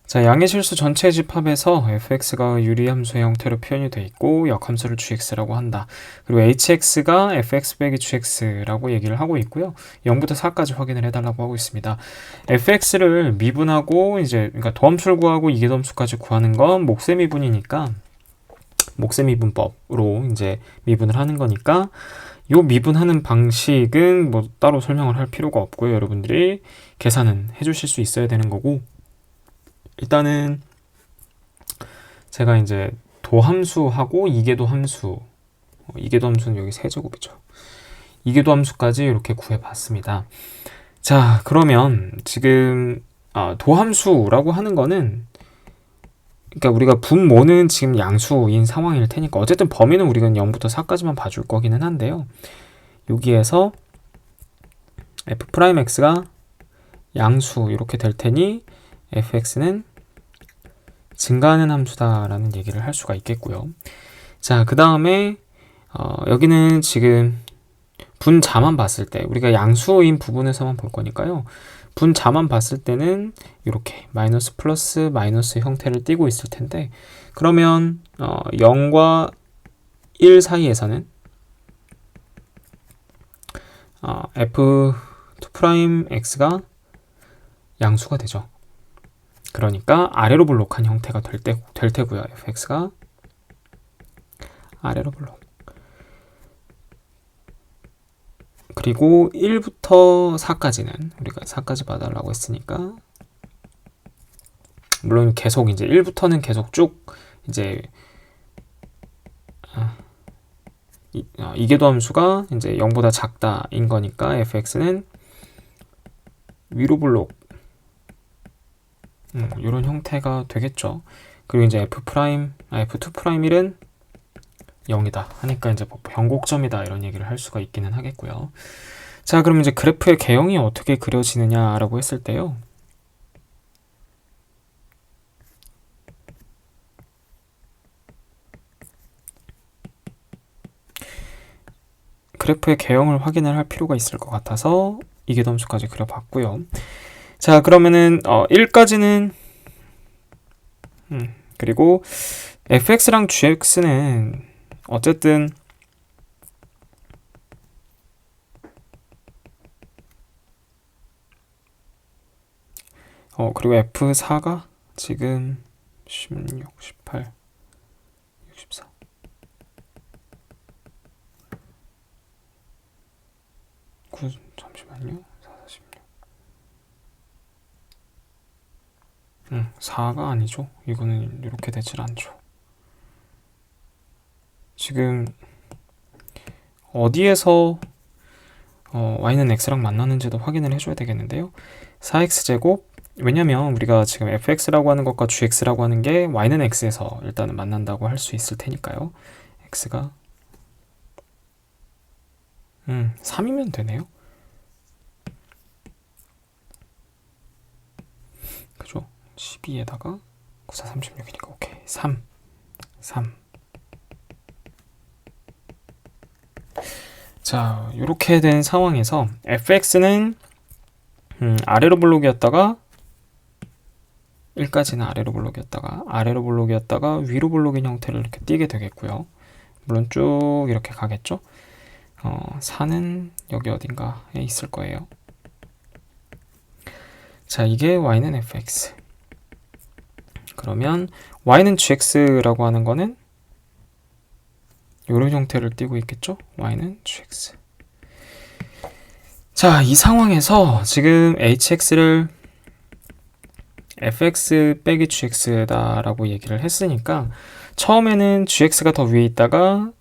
자, 양의 실수 전체 집합에서 fx가 유리함수의 형태로 표현이 되어 있고 역함수를 gx라고 한다. 그리고 hx가 fx 빼기 gx라고 얘기를 하고 있고요. 0부터 4까지 확인을 해달라고 하고 있습니다. fx를 미분하고 이제 그러니까 도함수를 구하고 이계도함수까지 구하는 건 몫의 미분이니까 몫의 미분법으로 이제 미분을 하는 거니까 요 미분하는 방식은 뭐 따로 설명을 할 필요가 없고요. 여러분들이 계산은 해주실 수 있어야 되는 거고, 일단은 제가 이제 도함수하고 이계도함수, 이계도함수는 여기 세제곱이죠. 이계도함수까지 이렇게 구해봤습니다. 자, 그러면 지금 도함수라고 하는 거는, 그러니까 우리가 분모는 지금 양수인 상황일 테니까 어쨌든 범위는 우리가 0부터 4까지만 봐줄 거기는 한데요. 여기에서 f'x가 양수 이렇게 될 테니 fx는 증가하는 함수다라는 얘기를 할 수가 있겠고요. 자, 그 다음에 여기는 지금 분자만 봤을 때 우리가 양수인 부분에서만 볼 거니까요. 분자만 봤을 때는 이렇게 마이너스 플러스 마이너스 형태를 띠고 있을 텐데, 그러면 0과 1 사이에서는 f2'x가 양수가 되죠. 그러니까 아래로 볼록한 형태가 될 테고요. fx가 아래로 볼록. 그리고 1부터 4까지는 우리가 4까지 봐달라고 했으니까, 물론 계속 이제 1부터는 계속 쭉 이제 이계도함수가 이제 0보다 작다인 거니까 fx는 위로 볼록 이런 형태가 되겠죠. 그리고 이제 f2'1은 0이다 하니까 이제 뭐 변곡점이다 이런 얘기를 할 수가 있기는 하겠고요. 자, 그럼 이제 그래프의 개형이 어떻게 그려지느냐라고 했을 때요. 그래프의 개형을 확인을 할 필요가 있을 것 같아서 이계도함수까지 그려봤고요. 자, 그러면은 1까지는 그리고 fx랑 gx는 어쨌든 그리고 f4가 지금 16, 18, 64 9, 잠시만요. 4가 아니죠. 이거는 이렇게 되질 않죠. 지금 어디에서 y는 x랑 만나는지도 확인을 해줘야 되겠는데요. 4x제곱, 왜냐면 우리가 지금 fx라고 하는 것과 gx라고 하는 게 y는 x에서 일단은 만난다고 할 수 있을 테니까요. x가 3이면 되네요. 그죠? 12에다가 9, 4, 36이니까 오케이. 3. 자, 이렇게 된 상황에서 fx는 아래로 볼록이었다가 1까지는 아래로 볼록이었다가 위로 볼록인 형태를 이렇게 띄게 되겠고요. 물론 쭉 이렇게 가겠죠. 4는 여기 어딘가에 있을 거예요. 자, 이게 y는 fx. 그러면 y는 gx라고 하는 거는 이런 형태를 띄고 있겠죠. y는 gx. 자, 이 상황에서 지금 hx를 fx 빼기 gx다라고 얘기를 했으니까 처음에는 gx가 더 위에 있다가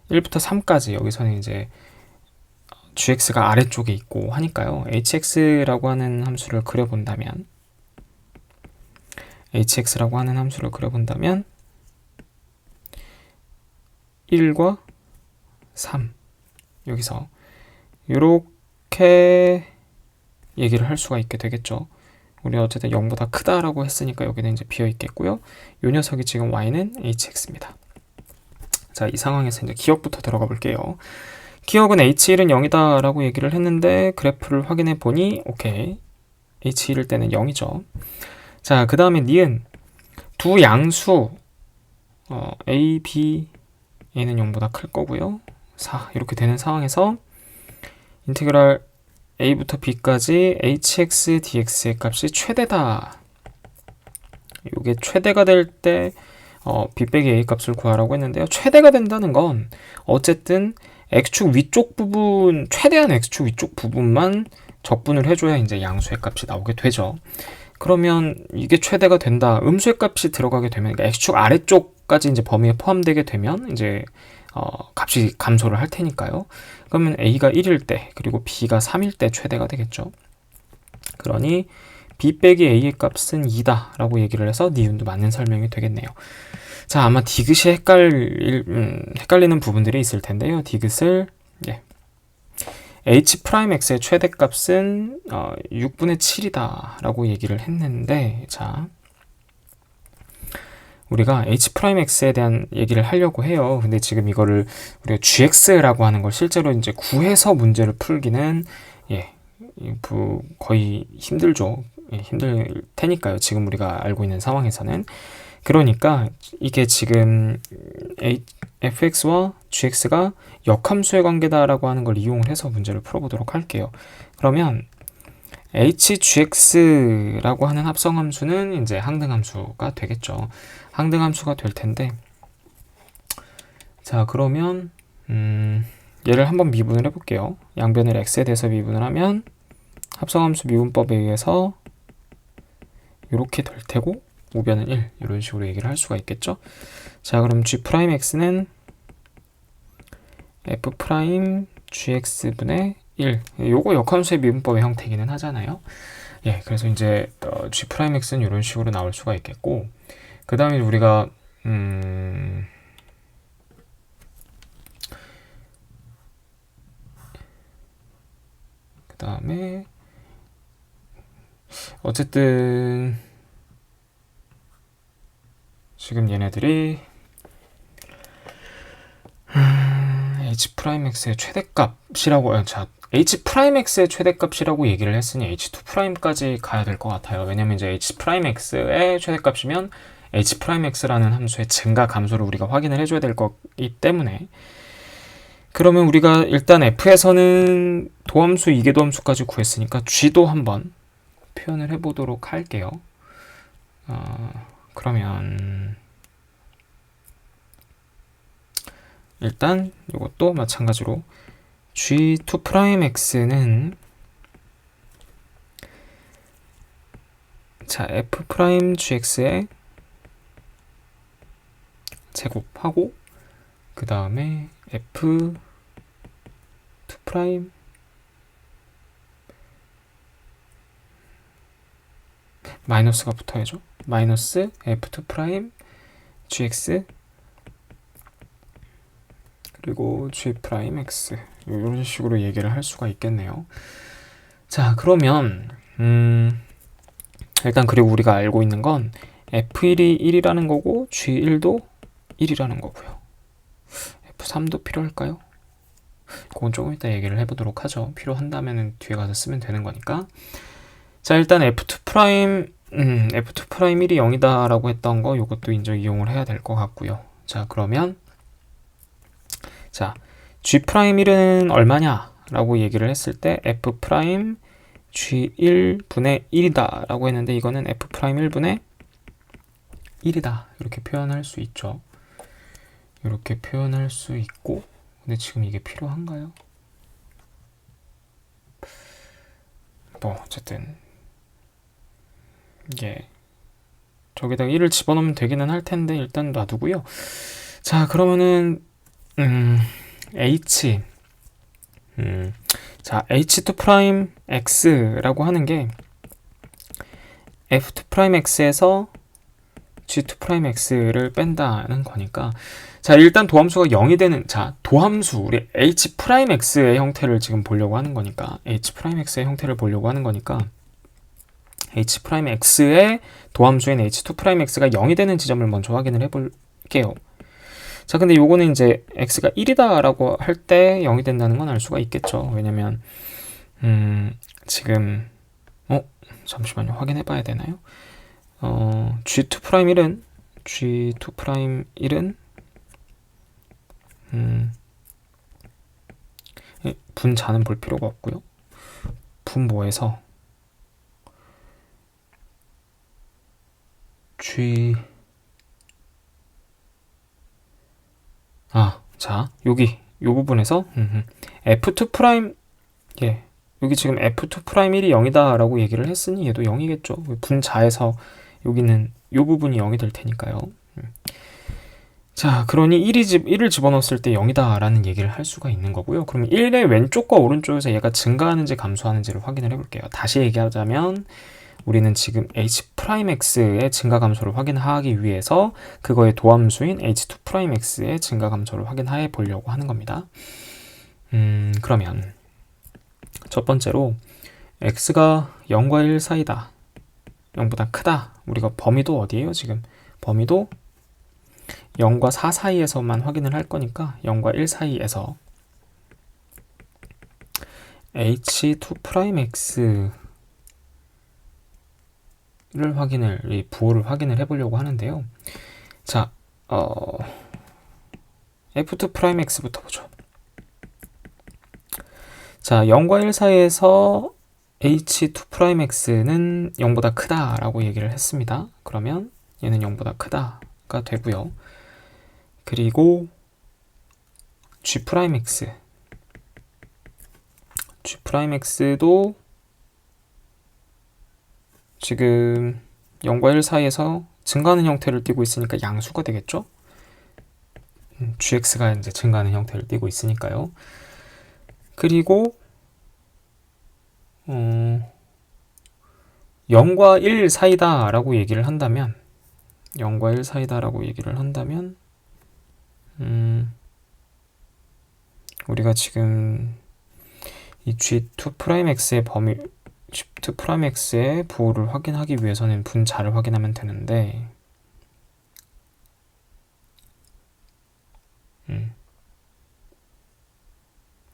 1부터 3까지 여기서는 이제 gx가 아래쪽에 있고 하니까요. hx라고 하는 함수를 그려본다면 1과 3 여기서 이렇게 얘기를 할 수가 있게 되겠죠. 우리 어쨌든 0보다 크다라고 했으니까 여기는 이제 비어 있겠고요. 이 녀석이 지금 y는 hx입니다. 자, 이 상황에서 이제 기억부터 들어가 볼게요. 기억은 h1은 0이다 라고 얘기를 했는데 그래프를 확인해 보니 오케이, h1일 때는 0이죠. 자, 그 다음에 니은 두 양수 a, b, a는 0보다 클 거고요. 4 이렇게 되는 상황에서 인테그랄 a부터 b까지 hx, dx의 값이 최대다. 이게 최대가 될 때 b 빼기 a 값을 구하라고 했는데요. 최대가 된다는 건 어쨌든 x축 위쪽 부분, 최대한 x축 위쪽 부분만 적분을 해줘야 이제 양수의 값이 나오게 되죠. 그러면 이게 최대가 된다. 음수의 값이 들어가게 되면, 그러니까 x축 아래쪽까지 이제 범위에 포함되게 되면 이제 값이 감소를 할 테니까요. 그러면 a가 1일 때 그리고 b가 3일 때 최대가 되겠죠. 그러니 b 빼기 a의 값은 2다 라고 얘기를 해서 니은도 맞는 설명이 되겠네요. 자, 아마 디귿이 헷갈리는 부분들이 있을 텐데요. 디귿을 h'x의 최대값은 6분의 7이다 라고 얘기를 했는데, 자, 우리가 h'x에 대한 얘기를 하려고 해요. 근데 지금 이거를 우리가 gx라고 하는 걸 실제로 이제 구해서 문제를 풀기는 거의 힘들죠. 힘들 테니까요. 지금 우리가 알고 있는 상황에서는. 그러니까 이게 지금 fx와 gx가 역함수의 관계다라고 하는 걸 이용을 해서 문제를 풀어보도록 할게요. 그러면 hgx라고 하는 합성함수는 이제 항등함수가 되겠죠. 항등함수가 될 텐데, 자, 그러면 얘를 한번 미분을 해볼게요. 양변을 x에 대해서 미분을 하면 합성함수 미분법에 의해서 이렇게 될 테고, 우변은 1 이런 식으로 얘기를 할 수가 있겠죠. 자, 그럼 g'x는 f'gx분의 1. 요거 역함수의 미분법의 형태이기는 하잖아요. 그래서 이제 g'x는 이런 식으로 나올 수가 있겠고, 그 다음에 우리가 그 다음에 어쨌든 지금 얘네들이 h'x의 최대값이라고, 자, h'x의 최대값이라고 얘기를 했으니 h2'까지 가야 될 것 같아요. 왜냐면 이제 h'x의 최대값이면 h'x라는 함수의 증가 감소를 우리가 확인을 해줘야 될 거기 때문에, 그러면 우리가 일단 f에서는 도함수, 이계도함수까지 구했으니까 g도 한번 표현을 해보도록 할게요. 그러면 일단 이것도 마찬가지로 g2'x는 자, f'gx의 제곱하고 그 다음에 f2' 마이너스가 붙어야죠. 마이너스 f2' gx 그리고 g'x 이런 식으로 얘기를 할 수가 있겠네요. 자, 그러면 일단 그리고 우리가 알고 있는 건 f1이 1이라는 거고 g1도 1이라는 거고요. f3도 필요할까요? 그건 조금 이따 얘기를 해보도록 하죠. 필요한다면 뒤에 가서 쓰면 되는 거니까. 자, 일단 f2', f2'1이 0이다 라고 했던 거 이것도 이제 이용을 해야 될 것 같고요. 자, 그러면 자, g'1은 얼마냐 라고 얘기를 했을 때 f' g1분의 1이다 라고 했는데, 이거는 f'1분의 1이다 이렇게 표현할 수 있죠. 이렇게 표현할 수 있고, 근데 지금 이게 필요한가요? 뭐 어쨌든 이게 저기다가 1을 집어넣으면 되기는 할 텐데 일단 놔두고요. 자, 그러면은 h 자, h2'x라고 하는 게 f2'x에서 g2'x를 뺀다는 거니까, 자, 일단 도함수가 0이 되는, 자, 도함수 우리 h'x의 형태를 지금 보려고 하는 거니까, h'x의 형태를 보려고 하는 거니까 h'x의 도함수인 h2'x가 0이 되는 지점을 먼저 확인을 해볼게요. 자, 근데 요거는 이제 x가 1이다 라고 할 때 0이 된다는 건 알 수가 있겠죠. 왜냐면 지금 잠시만요. 확인해 봐야 되나요? G2'1은 분자는 볼 필요가 없고요. 분모에서 자, 여기 요 부분에서 F2', 예, 여기 지금 F2'1이 0이다 라고 얘기를 했으니 얘도 0이겠죠. 분자에서 여기는 요 부분이 0이 될 테니까요. 자, 그러니 1을 집어넣었을 때 0이다 라는 얘기를 할 수가 있는 거고요. 그럼 1의 왼쪽과 오른쪽에서 얘가 증가하는지 감소하는지를 확인을 해볼게요. 다시 얘기하자면 우리는 지금 H'X의 증가 감소를 확인하기 위해서 그거의 도함수인 H2'X의 증가 감소를 확인해 보려고 하는 겁니다. 그러면 첫 번째로 X가 0과 1 사이다, 0보다 크다. 우리가 범위도 어디예요? 지금 범위도 0과 4 사이에서만 확인을 할 거니까 0과 1 사이에서 H2'X 이 부호를 확인을 해보려고 하는데요. 자, F2'X부터 보죠. 자, 0과 1 사이에서 H2'X는 0보다 크다라고 얘기를 했습니다. 그러면 얘는 0보다 크다가 되고요. 그리고 G'X도 지금 0과 1 사이에서 증가하는 형태를 띠고 있으니까 양수가 되겠죠? GX가 이제 증가하는 형태를 띠고 있으니까요. 그리고 0과 1 사이다라고 얘기를 한다면 우리가 지금 이 G2'X의 부호를 확인하기 위해서는 분자를 확인하면 되는데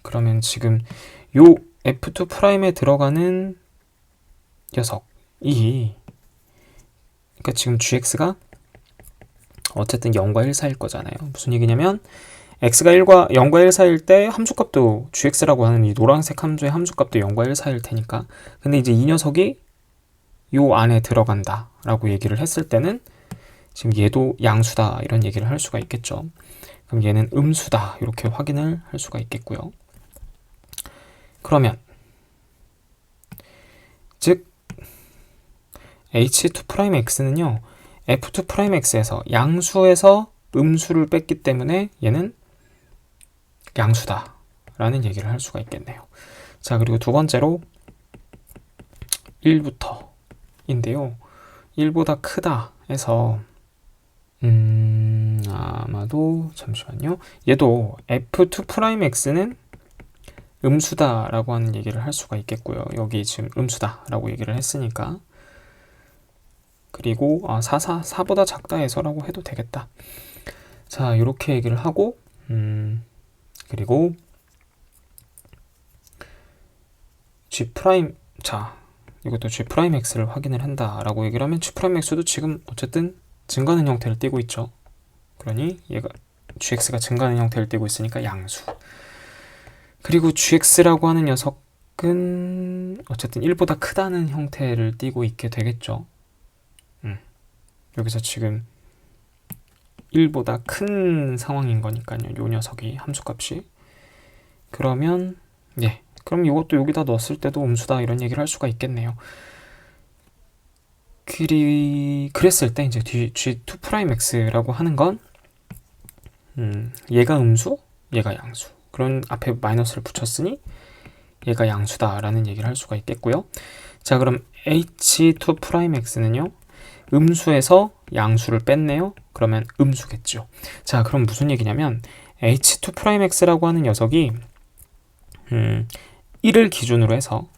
그러면 지금 요 F2'에 들어가는 녀석이, 그러니까 지금 GX가 어쨌든 0과 1 사이일 거잖아요. 무슨 얘기냐면 X가 0과 1 사이일 때 함수값도 GX라고 하는 이 노란색 함수의 함수값도 0과 1 사이일 테니까, 근데 이제 이 녀석이 요 안에 들어간다 라고 얘기를 했을 때는 지금 얘도 양수다 이런 얘기를 할 수가 있겠죠. 그럼 얘는 음수다 이렇게 확인을 할 수가 있겠고요. 그러면 즉 H2'X는요 F2'X에서 양수에서 음수를 뺐기 때문에 얘는 양수다 라는 얘기를 할 수가 있겠네요. 자, 그리고 두 번째로 1부터 인데요, 1보다 크다 해서 아마도 잠시만요, 얘도 F2'X는 음수다 라고 하는 얘기를 할 수가 있겠고요. 여기 지금 음수다 라고 얘기를 했으니까. 그리고 4보다 작다 해서 라고 해도 되겠다. 자, 이렇게 얘기를 하고 그리고 G', 자, 이것도 G'X를 확인을 한다 라고 얘기를 하면 G'X도 지금 어쨌든 증가하는 형태를 띠고 있죠. 그러니 얘가 GX가 증가하는 형태를 띠고 있으니까 양수. 그리고 GX라고 하는 녀석은 어쨌든 1보다 크다는 형태를 띠고 있게 되겠죠. 여기서 지금 1보다 큰 상황인 거니까요, 요 녀석이 함수값이. 그러면 그럼 이것도 여기다 넣었을 때도 음수다 이런 얘기를 할 수가 있겠네요. 그랬을 때 이제 G2'X라고 하는 건 얘가 음수, 얘가 양수. 그런 앞에 마이너스를 붙였으니 얘가 양수다라는 얘기를 할 수가 있겠고요. 자, 그럼 H2'X는요 음수에서 양수를 뺐네요. 그러면 음수겠죠. 자, 그럼 무슨 얘기냐면 H2'X라고 하는 녀석이 1을 기준으로 해서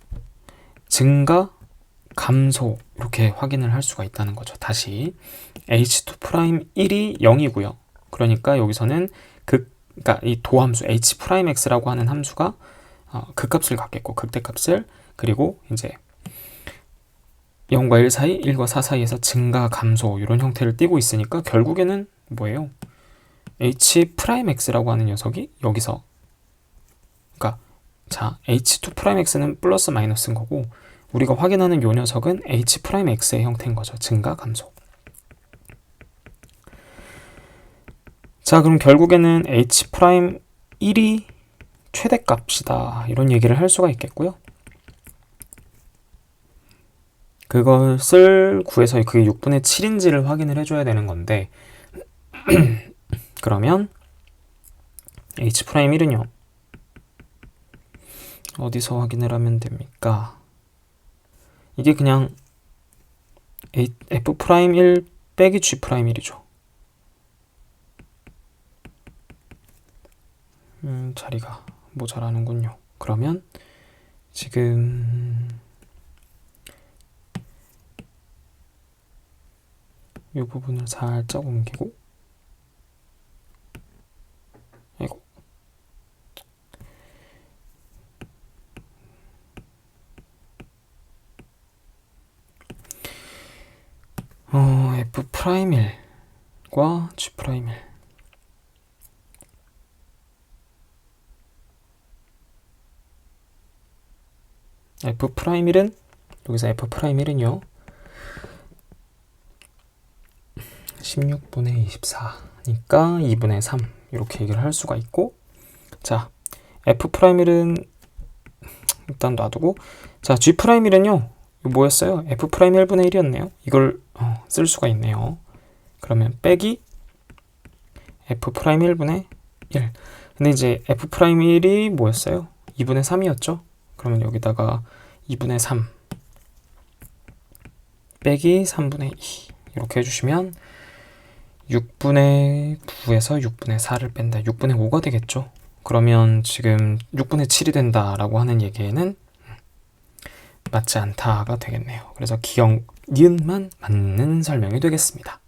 증가, 감소 이렇게 확인을 할 수가 있다는 거죠. 다시 H2'1이 0이고요. 그러니까 여기서는 그러니까 이 도함수 H'X라고 하는 함수가 극값을 갖겠고 극대값을, 그리고 이제 0과 1 사이, 1과 4 사이에서 증가, 감소 이런 형태를 띠고 있으니까 결국에는 뭐예요? H'X라고 하는 녀석이 여기서, 그러니까 자, H2'X는 플러스 마이너스인 거고 우리가 확인하는 요 녀석은 H'X의 형태인 거죠. 증가, 감소. 자, 그럼 결국에는 H'1이 최대값이다 이런 얘기를 할 수가 있겠고요. 그것을 구해서 그게 6분의 7인지를 확인을 해줘야 되는 건데 그러면 H'1은요 어디서 확인을 하면 됩니까? 이게 그냥 F'1 빼기 G'1이죠. 자리가 모자라는군요. 그러면 지금 이 부분을 살짝 옮기고, 아이고, F'1과 G'1 F'1은 여기서 F'1은요 16분의 24니까 2분의 3 이렇게 얘기를 할 수가 있고, 자 F'1은 일단 놔두고, 자 G'1은요 뭐였어요? F'1분의 1이었네요. 이걸 쓸 수가 있네요. 그러면 빼기 F'1분의 1. 근데 이제 F'1이 뭐였어요? 2분의 3이었죠? 그러면 여기다가 2분의 3 빼기 3분의 2 이렇게 해주시면 6분의 9에서 6분의 4를 뺀다. 6분의 5가 되겠죠? 그러면 지금 6분의 7이 된다라고 하는 얘기에는 맞지 않다가 되겠네요. 그래서 기억, 니은만 맞는 설명이 되겠습니다.